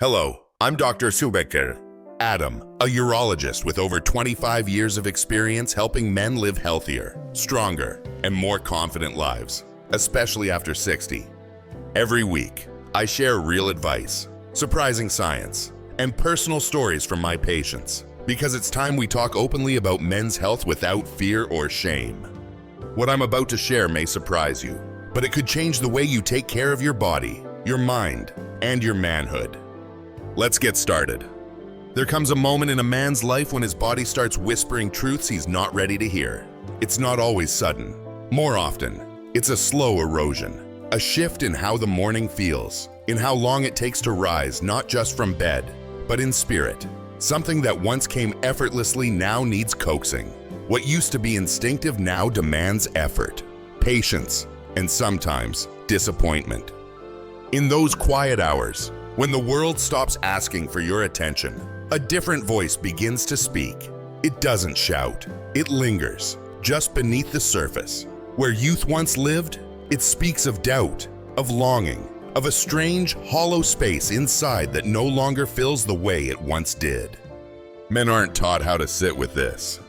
Hello, I'm Dr. Subeker, Adam, a urologist with over 25 years of experience helping men live healthier, stronger, and more confident lives, especially after 60. Every week, I share real advice, surprising science, and personal stories from my patients, because it's time we talk openly about men's health without fear or shame. What I'm about to share may surprise you, but it could change the way you take care of your body, your mind, and your manhood. Let's get started. There comes a moment in a man's life when his body starts whispering truths he's not ready to hear. It's not always sudden. More often, it's a slow erosion, a shift in how the morning feels, in how long it takes to rise, not just from bed, but in spirit. Something that once came effortlessly now needs coaxing. What used to be instinctive now demands effort, patience, and sometimes disappointment. In those quiet hours, when the world stops asking for your attention, a different voice begins to speak. It doesn't shout. It lingers, just beneath the surface. Where youth once lived, it speaks of doubt, of longing, of a strange, hollow space inside that no longer fills the way it once did. Men aren't taught how to sit with this.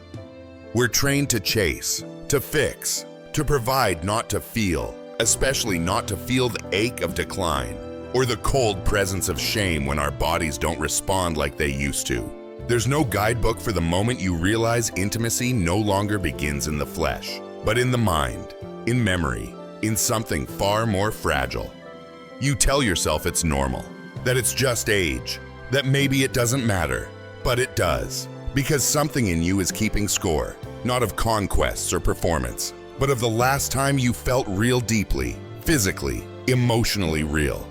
We're trained to chase, to fix, to provide, not to feel, especially not to feel the ache of decline, or the cold presence of shame when our bodies don't respond like they used to. There's no guidebook for the moment you realize intimacy no longer begins in the flesh, but in the mind, in memory, in something far more fragile. You tell yourself it's normal, that it's just age, that maybe it doesn't matter, but it does, because something in you is keeping score, not of conquests or performance, but of the last time you felt real deeply, physically, emotionally real.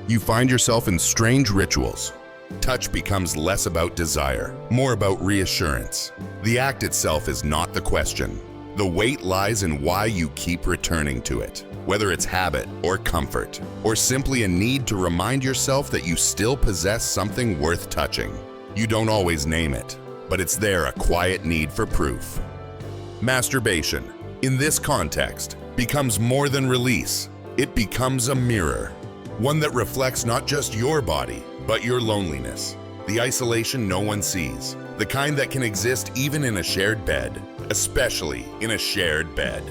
You find yourself in strange rituals. Touch becomes less about desire, more about reassurance. The act itself is not the question. The weight lies in why you keep returning to it, whether it's habit or comfort, or simply a need to remind yourself that you still possess something worth touching. You don't always name it, but it's there, a quiet need for proof. Masturbation, in this context, becomes more than release. It becomes a mirror. One that reflects not just your body, but your loneliness, the isolation no one sees, the kind that can exist even in a shared bed, especially in a shared bed.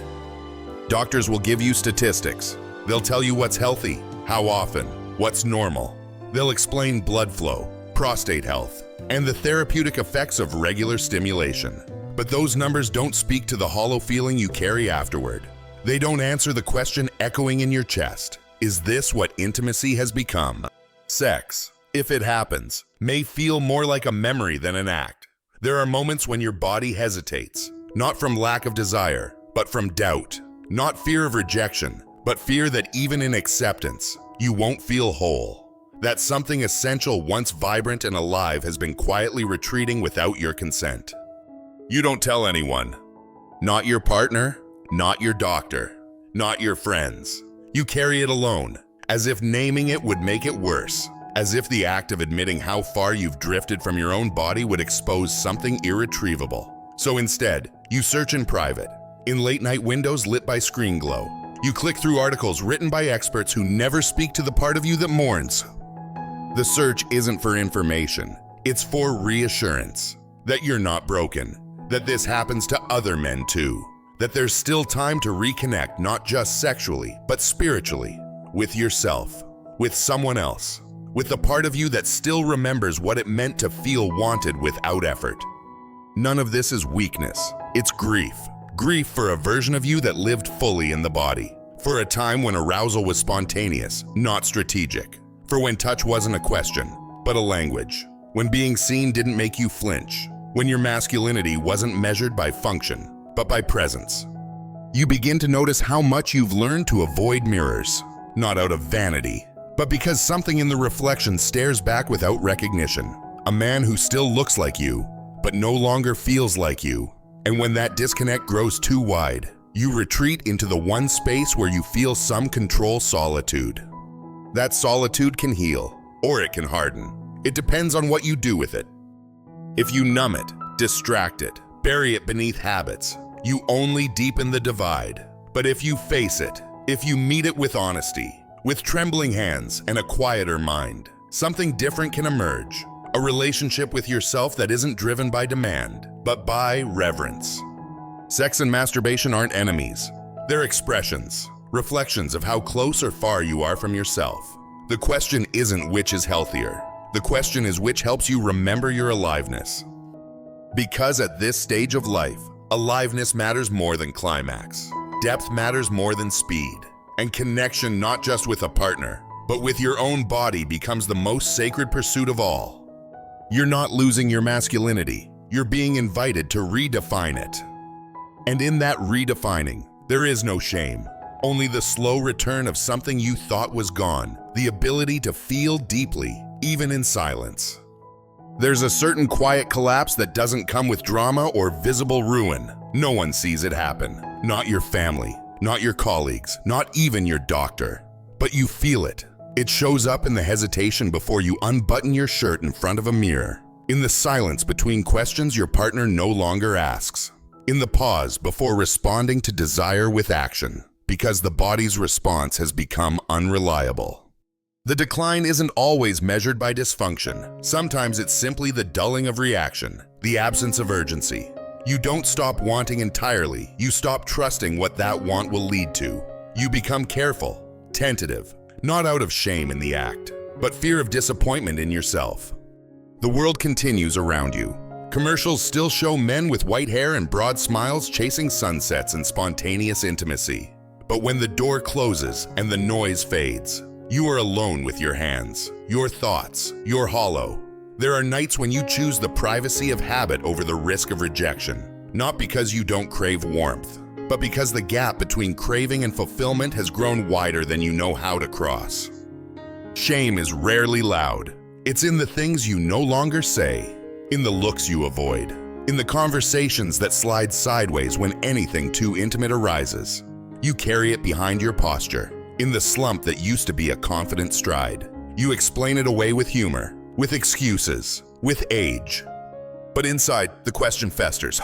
Doctors will give you statistics. They'll tell you what's healthy, how often, what's normal. They'll explain blood flow, prostate health, and the therapeutic effects of regular stimulation. But those numbers don't speak to the hollow feeling you carry afterward. They don't answer the question echoing in your chest. Is this what intimacy has become? Sex, if it happens, may feel more like a memory than an act. There are moments when your body hesitates, not from lack of desire, but from doubt. Not fear of rejection, but fear that even in acceptance, you won't feel whole. That something essential, once vibrant and alive, has been quietly retreating without your consent. You don't tell anyone. Not your partner, not your doctor, not your friends. You carry it alone, as if naming it would make it worse, as if the act of admitting how far you've drifted from your own body would expose something irretrievable. So instead, you search in private, in late-night windows lit by screen glow. You click through articles written by experts who never speak to the part of you that mourns. The search isn't for information, it's for reassurance, that you're not broken, that this happens to other men too. That there's still time to reconnect, not just sexually, but spiritually, with yourself, with someone else, with the part of you that still remembers what it meant to feel wanted without effort. None of this is weakness, it's grief. Grief for a version of you that lived fully in the body, for a time when arousal was spontaneous, not strategic, for when touch wasn't a question, but a language, when being seen didn't make you flinch, when your masculinity wasn't measured by function, but by presence. You begin to notice how much you've learned to avoid mirrors, not out of vanity, but because something in the reflection stares back without recognition. A man who still looks like you, but no longer feels like you. And when that disconnect grows too wide, you retreat into the one space where you feel some control, solitude. That solitude can heal, or it can harden. It depends on what you do with it. If you numb it, distract it, bury it beneath habits, you only deepen the divide. But if you face it, if you meet it with honesty, with trembling hands and a quieter mind, something different can emerge. A relationship with yourself that isn't driven by demand, but by reverence. Sex and masturbation aren't enemies. They're expressions, reflections of how close or far you are from yourself. The question isn't which is healthier. The question is which helps you remember your aliveness. Because at this stage of life, aliveness matters more than climax. Depth matters more than speed. And connection not just with a partner, but with your own body becomes the most sacred pursuit of all. You're not losing your masculinity. You're being invited to redefine it. And in that redefining, there is no shame. Only the slow return of something you thought was gone, the ability to feel deeply, even in silence. There's a certain quiet collapse that doesn't come with drama or visible ruin. No one sees it happen. Not your family, not your colleagues, not even your doctor. But you feel it. It shows up in the hesitation before you unbutton your shirt in front of a mirror, in the silence between questions your partner no longer asks, in the pause before responding to desire with action, because the body's response has become unreliable. The decline isn't always measured by dysfunction. Sometimes it's simply the dulling of reaction, the absence of urgency. You don't stop wanting entirely. You stop trusting what that want will lead to. You become careful, tentative, not out of shame in the act, but fear of disappointment in yourself. The world continues around you. Commercials still show men with white hair and broad smiles chasing sunsets and spontaneous intimacy. But when the door closes and the noise fades, you are alone with your hands, your thoughts, your hollow. There are nights when you choose the privacy of habit over the risk of rejection, not because you don't crave warmth, but because the gap between craving and fulfillment has grown wider than you know how to cross. Shame is rarely loud. It's in the things you no longer say, in the looks you avoid, in the conversations that slide sideways when anything too intimate arises. You carry it behind your posture, in the slump that used to be a confident stride. You explain it away with humor, with excuses, with age. But inside, the question festers.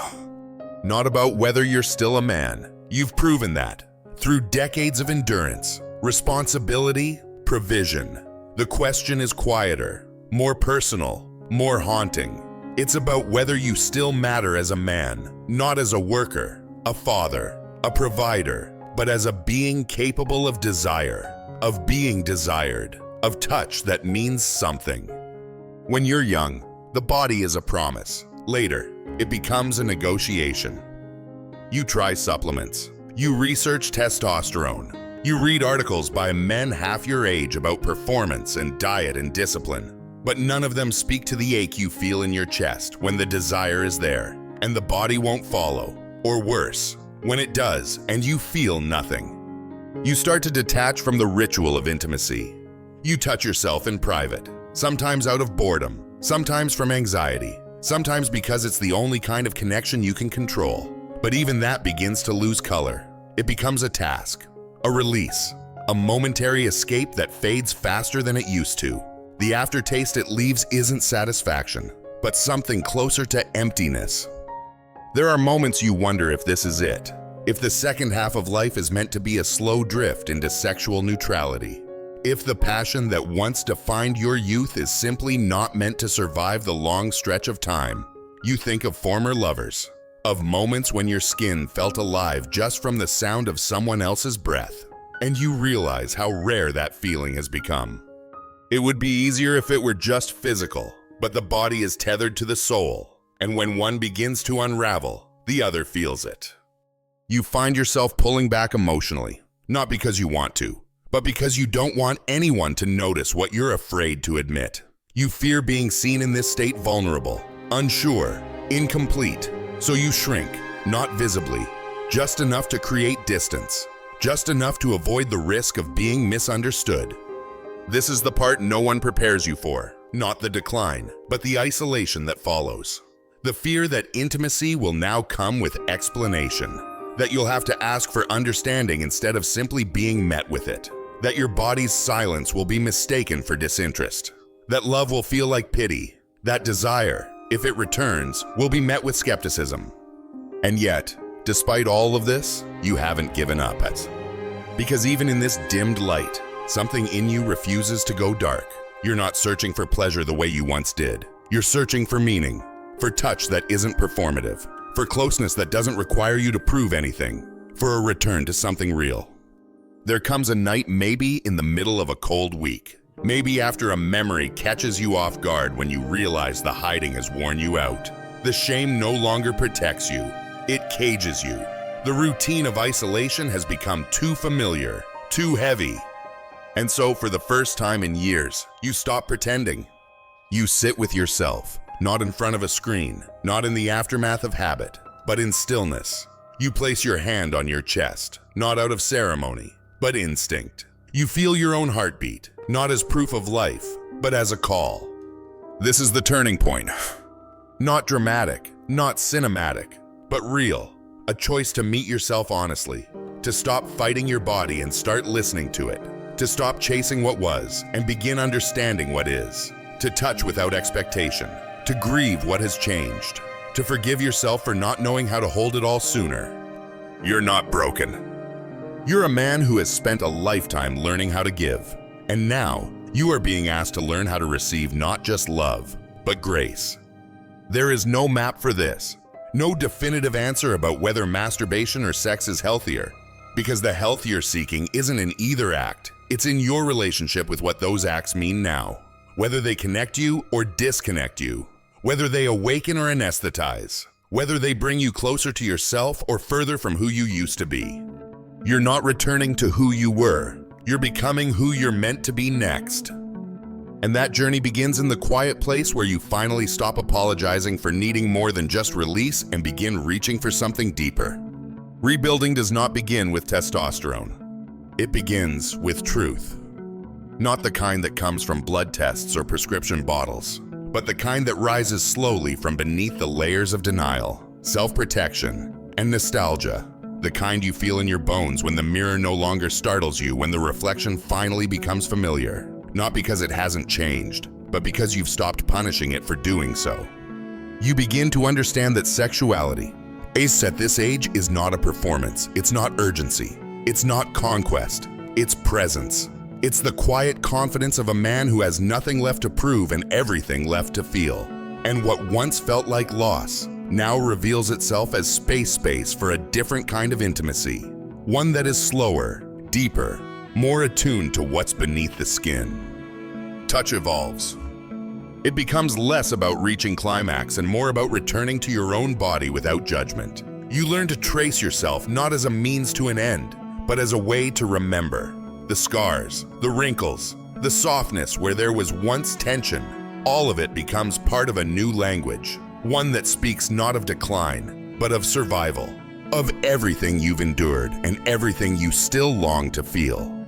Not about whether you're still a man. You've proven that. Through decades of endurance, responsibility, provision. The question is quieter, more personal, more haunting. It's about whether you still matter as a man, not as a worker, a father, a provider, but as a being capable of desire, of being desired, of touch that means something. When you're young, the body is a promise. Later, it becomes a negotiation. You try supplements. You research testosterone. You read articles by men half your age about performance and diet and discipline. But none of them speak to the ache you feel in your chest when the desire is there and the body won't follow. Or worse, when it does and you feel nothing. You start to detach from the ritual of intimacy. You touch yourself in private, sometimes out of boredom, sometimes from anxiety, sometimes because it's the only kind of connection you can control. But even that begins to lose color. It becomes a task, a release, a momentary escape that fades faster than it used to. The aftertaste it leaves isn't satisfaction, but something closer to emptiness. There are moments you wonder if this is it, if the second half of life is meant to be a slow drift into sexual neutrality. If the passion that once defined your youth is simply not meant to survive the long stretch of time. You think of former lovers, of moments when your skin felt alive just from the sound of someone else's breath, and you realize how rare that feeling has become. It would be easier if it were just physical, but the body is tethered to the soul, and when one begins to unravel, the other feels it. You find yourself pulling back emotionally, not because you want to, but because you don't want anyone to notice what you're afraid to admit. You fear being seen in this state vulnerable, unsure, incomplete, so you shrink, not visibly, just enough to create distance, just enough to avoid the risk of being misunderstood. This is the part no one prepares you for, not the decline, but the isolation that follows. The fear that intimacy will now come with explanation, that you'll have to ask for understanding instead of simply being met with it, that your body's silence will be mistaken for disinterest, that love will feel like pity, that desire, if it returns, will be met with skepticism. And yet, despite all of this, you haven't given up yet. Because even in this dimmed light, something in you refuses to go dark. You're not searching for pleasure the way you once did. You're searching for meaning, for touch that isn't performative, for closeness that doesn't require you to prove anything, for a return to something real. There comes a night maybe in the middle of a cold week, maybe after a memory catches you off guard when you realize the hiding has worn you out. The shame no longer protects you, it cages you. The routine of isolation has become too familiar, too heavy. And so for the first time in years, you stop pretending. You sit with yourself, not in front of a screen, not in the aftermath of habit, but in stillness. You place your hand on your chest, not out of ceremony, but instinct. You feel your own heartbeat, not as proof of life, but as a call. This is the turning point. Not dramatic, not cinematic, but real. A choice to meet yourself honestly, to stop fighting your body and start listening to it, to stop chasing what was and begin understanding what is, to touch without expectation, to grieve what has changed, to forgive yourself for not knowing how to hold it all sooner. You're not broken. You're a man who has spent a lifetime learning how to give, and now you are being asked to learn how to receive not just love, but grace. There is no map for this, no definitive answer about whether masturbation or sex is healthier, because the health you're seeking isn't in either act, it's in your relationship with what those acts mean now. Whether they connect you or disconnect you, whether they awaken or anesthetize, whether they bring you closer to yourself or further from who you used to be. You're not returning to who you were, you're becoming who you're meant to be next. And that journey begins in the quiet place where you finally stop apologizing for needing more than just release and begin reaching for something deeper. Rebuilding does not begin with testosterone. It begins with truth. Not the kind that comes from blood tests or prescription bottles, but the kind that rises slowly from beneath the layers of denial, self-protection, and nostalgia. The kind you feel in your bones when the mirror no longer startles you, when the reflection finally becomes familiar. Not because it hasn't changed, but because you've stopped punishing it for doing so. You begin to understand that sexuality, at this age, is not a performance. It's not urgency. It's not conquest. It's presence. It's the quiet confidence of a man who has nothing left to prove and everything left to feel. And what once felt like loss now reveals itself as space for a different kind of intimacy. One that is slower, deeper, more attuned to what's beneath the skin. Touch evolves. It becomes less about reaching climax and more about returning to your own body without judgment. You learn to trace yourself not as a means to an end, but as a way to remember. The scars, the wrinkles, the softness where there was once tension, all of it becomes part of a new language. One that speaks not of decline, but of survival. Of everything you've endured and everything you still long to feel.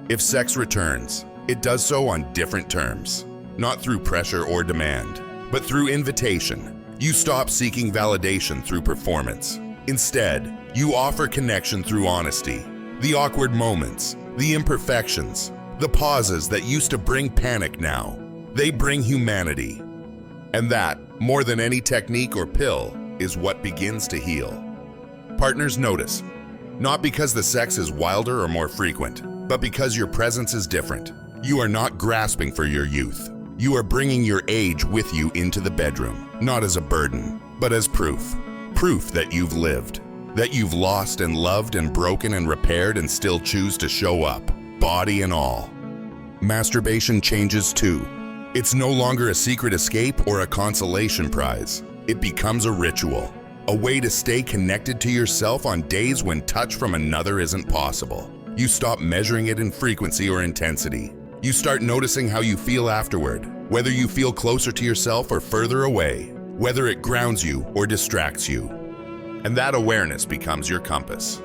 If sex returns, it does so on different terms. Not through pressure or demand, but through invitation. You stop seeking validation through performance. Instead, you offer connection through honesty. The awkward moments, the imperfections, the pauses that used to bring panic now, they bring humanity. And that, more than any technique or pill, is what begins to heal. Partners notice, not because the sex is wilder or more frequent, but because your presence is different. You are not grasping for your youth. You are bringing your age with you into the bedroom, not as a burden, but as proof. Proof that you've lived, that you've lost and loved and broken and repaired and still choose to show up, body and all. Masturbation changes too. It's no longer a secret escape or a consolation prize. It becomes a ritual, a way to stay connected to yourself on days when touch from another isn't possible. You stop measuring it in frequency or intensity. You start noticing how you feel afterward, whether you feel closer to yourself or further away, whether it grounds you or distracts you. And that awareness becomes your compass.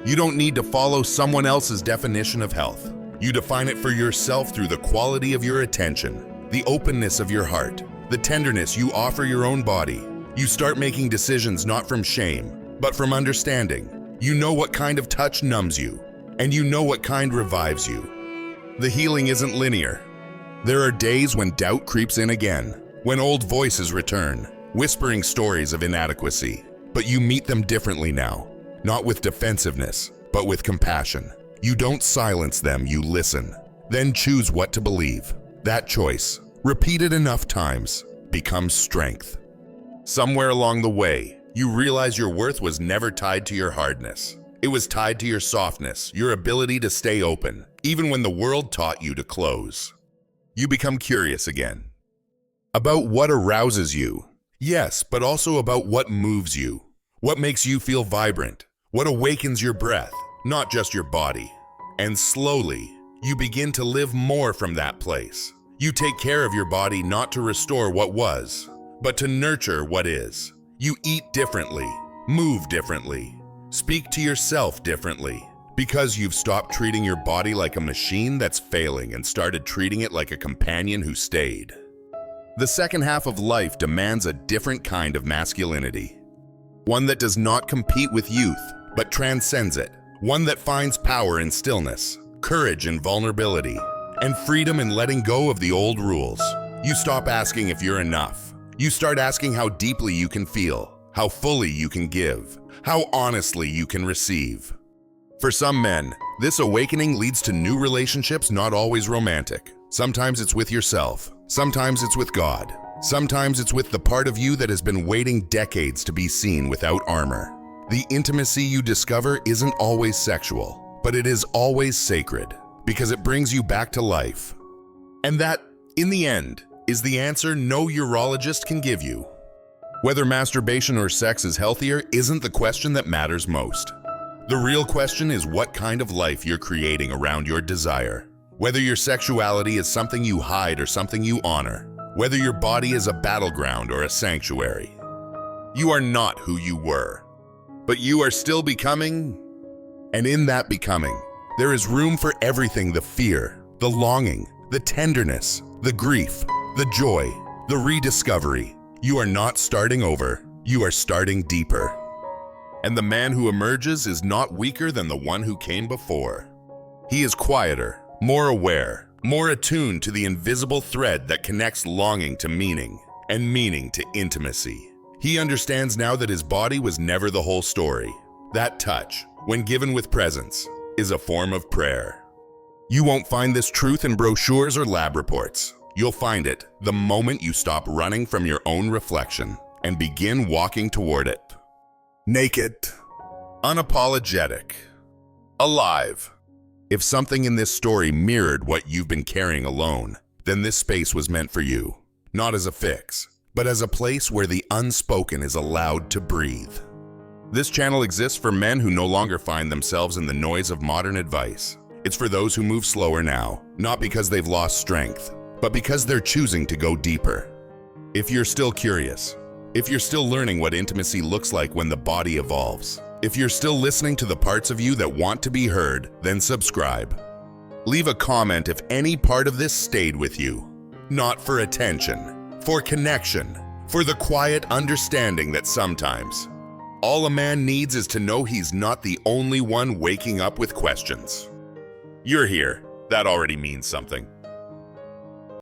You don't need to follow someone else's definition of health. You define it for yourself through the quality of your attention, the openness of your heart, the tenderness you offer your own body. You start making decisions not from shame, but from understanding. You know what kind of touch numbs you, and you know what kind revives you. The healing isn't linear. There are days when doubt creeps in again, when old voices return, whispering stories of inadequacy. But you meet them differently now, not with defensiveness, but with compassion. You don't silence them, you listen. Then choose what to believe. That choice, repeated enough times, becomes strength. Somewhere along the way, you realize your worth was never tied to your hardness. It was tied to your softness, your ability to stay open, even when the world taught you to close. You become curious again. About what arouses you. Yes, but also about what moves you. What makes you feel vibrant. What awakens your breath, not just your body. And slowly, you begin to live more from that place. You take care of your body not to restore what was, but to nurture what is. You eat differently, move differently, speak to yourself differently, because you've stopped treating your body like a machine that's failing and started treating it like a companion who stayed. The second half of life demands a different kind of masculinity. One that does not compete with youth, but transcends it. One that finds power in stillness, courage in vulnerability, and freedom in letting go of the old rules. You stop asking if you're enough. You start asking how deeply you can feel, how fully you can give, how honestly you can receive. For some men, this awakening leads to new relationships, not always romantic. Sometimes it's with yourself. Sometimes it's with God. Sometimes it's with the part of you that has been waiting decades to be seen without armor. The intimacy you discover isn't always sexual, but it is always sacred, because it brings you back to life. And that, in the end, is the answer no urologist can give you. Whether masturbation or sex is healthier isn't the question that matters most. The real question is what kind of life you're creating around your desire. Whether your sexuality is something you hide or something you honor. Whether your body is a battleground or a sanctuary. You are not who you were, but you are still becoming. And in that becoming, there is room for everything: the fear, the longing, the tenderness, the grief, the joy, the rediscovery. You are not starting over, you are starting deeper. And the man who emerges is not weaker than the one who came before. He is quieter, more aware, more attuned to the invisible thread that connects longing to meaning and meaning to intimacy. He understands now that his body was never the whole story. That touch, when given with presence, is a form of prayer. You won't find this truth in brochures or lab reports. You'll find it the moment you stop running from your own reflection and begin walking toward it. Naked, unapologetic, alive. If something in this story mirrored what you've been carrying alone, then this space was meant for you, not as a fix, but as a place where the unspoken is allowed to breathe. This channel exists for men who no longer find themselves in the noise of modern advice. It's for those who move slower now, not because they've lost strength, but because they're choosing to go deeper. If you're still curious, if you're still learning what intimacy looks like when the body evolves, if you're still listening to the parts of you that want to be heard, then subscribe. Leave a comment if any part of this stayed with you. Not for attention, for connection, for the quiet understanding that sometimes all a man needs is to know he's not the only one waking up with questions. You're here. That already means something.